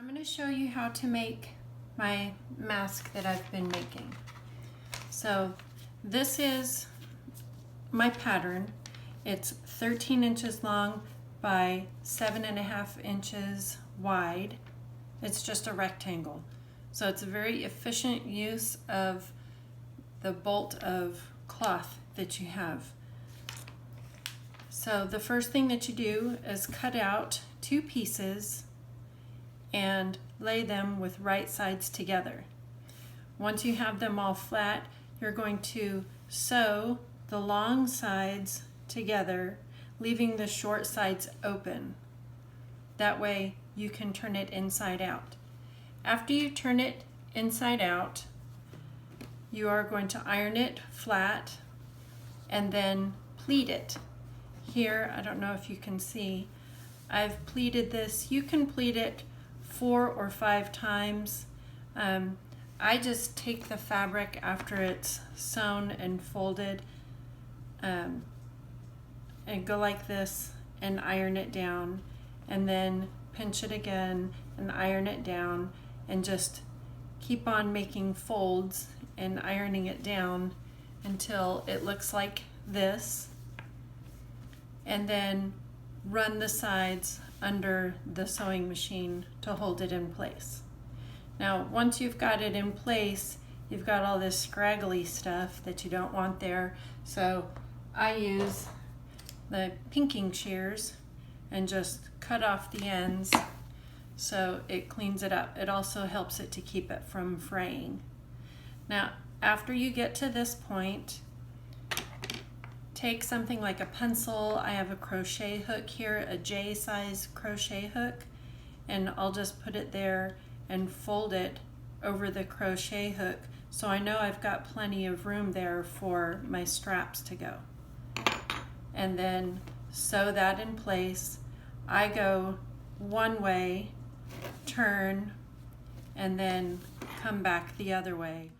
I'm going to show you how to make my mask that I've been making. So this is my pattern. It's 13 inches long by 7.5 inches wide. It's just a rectangle. So it's a very efficient use of the bolt of cloth that you have. So the first thing that you do is cut out 2 pieces and lay them with right sides together. Once you have them all flat, you're going to sew the long sides together, leaving the short sides open. That way you can turn it inside out. After you turn it inside out, you are going to iron it flat and then pleat it. Here, I don't know if you can see, I've pleated this. You can pleat it 4 or 5 times. I just take the fabric after it's sewn and folded and go like this and iron it down, and then pinch it again and iron it down, and just keep on making folds and ironing it down until it looks like this, and then run the sides under the sewing machine to hold it in place. Now, once you've got it in place, you've got all this scraggly stuff that you don't want there. So I use the pinking shears and just cut off the ends so it cleans it up. It also helps it to keep it from fraying. Now, after you get to this point, take something like a pencil. I have a crochet hook here, a J size crochet hook, and I'll just put it there and fold it over the crochet hook so I know I've got plenty of room there for my straps to go. And then sew that in place. I go one way, turn, and then come back the other way.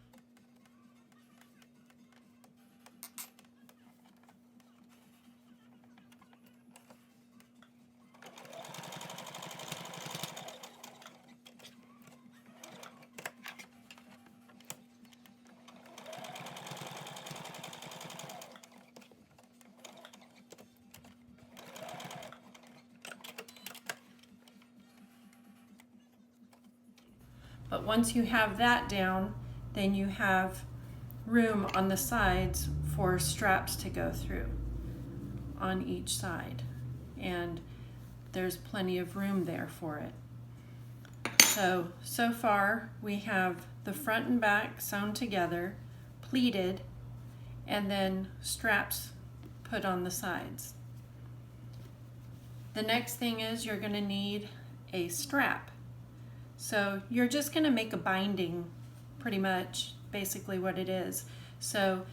But once you have that down, then you have room on the sides for straps to go through on each side. And there's plenty of room there for it. So far we have the front and back sewn together, pleated, and then straps put on the sides. The next thing is you're going to need a strap. So you're just going to make a binding, pretty much, basically what it is. So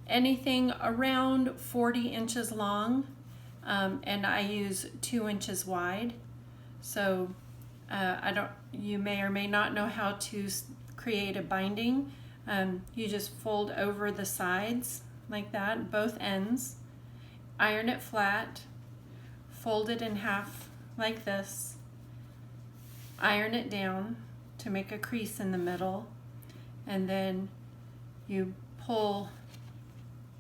anything around 40 inches long, and I use 2 inches wide. So you may or may not know how to create a binding. You just fold over the sides like that, both ends, iron it flat, fold it in half like this, iron it down to make a crease in the middle, and then you pull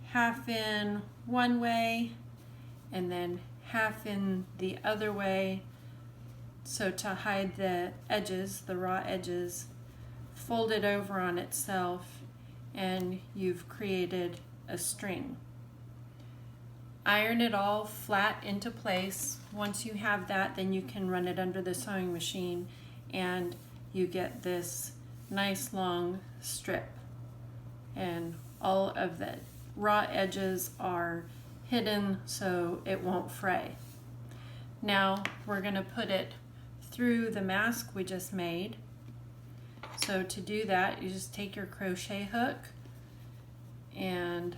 half in one way and then half in the other way, so to hide the edges, the raw edges, fold it over on itself, and you've created a string. Iron it all flat into place. Once you have that, then you can run it under the sewing machine and you get this nice long strip. And all of the raw edges are hidden so it won't fray. Now we're going to put it through the mask we just made. So to do that, you just take your crochet hook and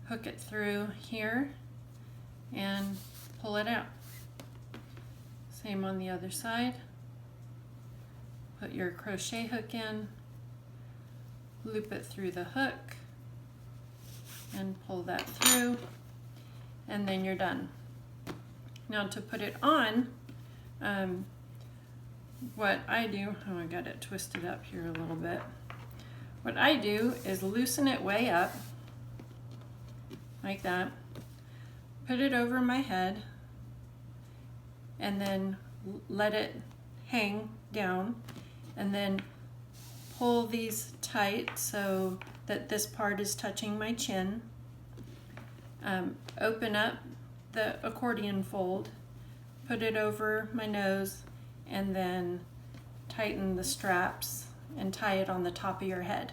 hook it through here and pull it out. Same on the other side. Put your crochet hook in, loop it through the hook, and pull that through, and then you're done. Now to put it on, what I do, oh, I got it twisted up here a little bit. What I do is loosen it way up, like that, put it over my head, and then let it hang down, and then pull these tight so that this part is touching my chin. Open up the accordion fold, put it over my nose, and then tighten the straps and tie it on the top of your head.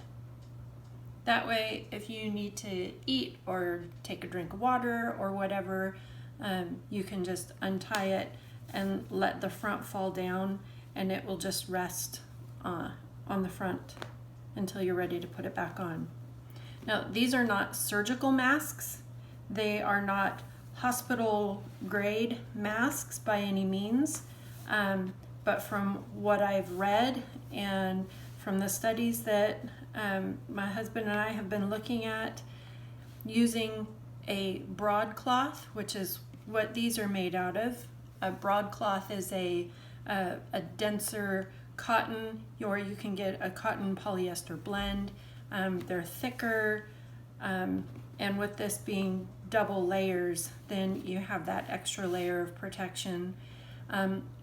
That way, if you need to eat or take a drink of water or whatever, you can just untie it and let the front fall down, and it will just rest on the front until you're ready to put it back on. Now, these are not surgical masks. They are not hospital grade masks by any means, but from what I've read and from the studies that my husband and I have been looking at, using a broadcloth, which is what these are made out of. A broadcloth is a denser cotton, or you can get a cotton polyester blend. They're thicker, and with this being double layers, then you have that extra layer of protection.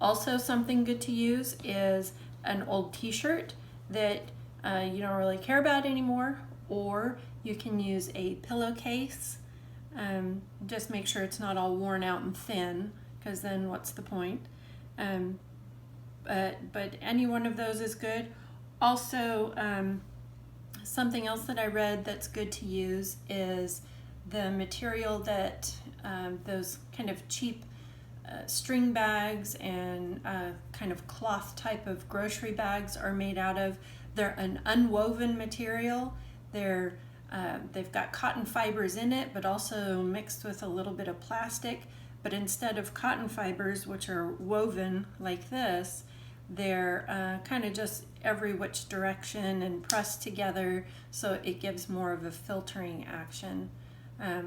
Also, something good to use is an old t-shirt that you don't really care about anymore, or you can use a pillowcase. Just make sure it's not all worn out and thin, because then what's the point? But any one of those is good. Also, something else that I read that's good to use is the material that those kind of cheap string bags and kind of cloth type of grocery bags are made out of. They're an unwoven material. They've got cotton fibers in it, but also mixed with a little bit of plastic. But instead of cotton fibers, which are woven like this, they're kind of just every which direction and pressed together, so it gives more of a filtering action. I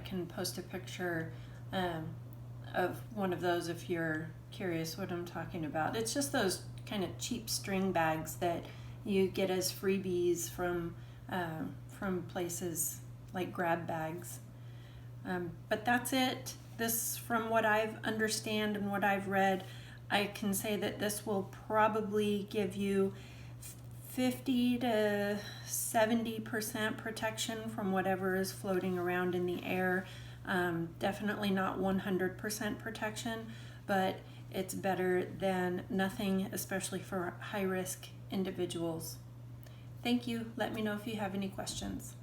can post a picture of one of those if you're curious what I'm talking about. It's just those kind of cheap string bags that you get as freebies from places like grab bags. But that's it. This, from what I've understand and what I've read, I can say that this will probably give you 50 to 70% protection from whatever is floating around in the air. Definitely not 100% protection, but it's better than nothing, especially for high-risk individuals. Thank you. Let me know if you have any questions.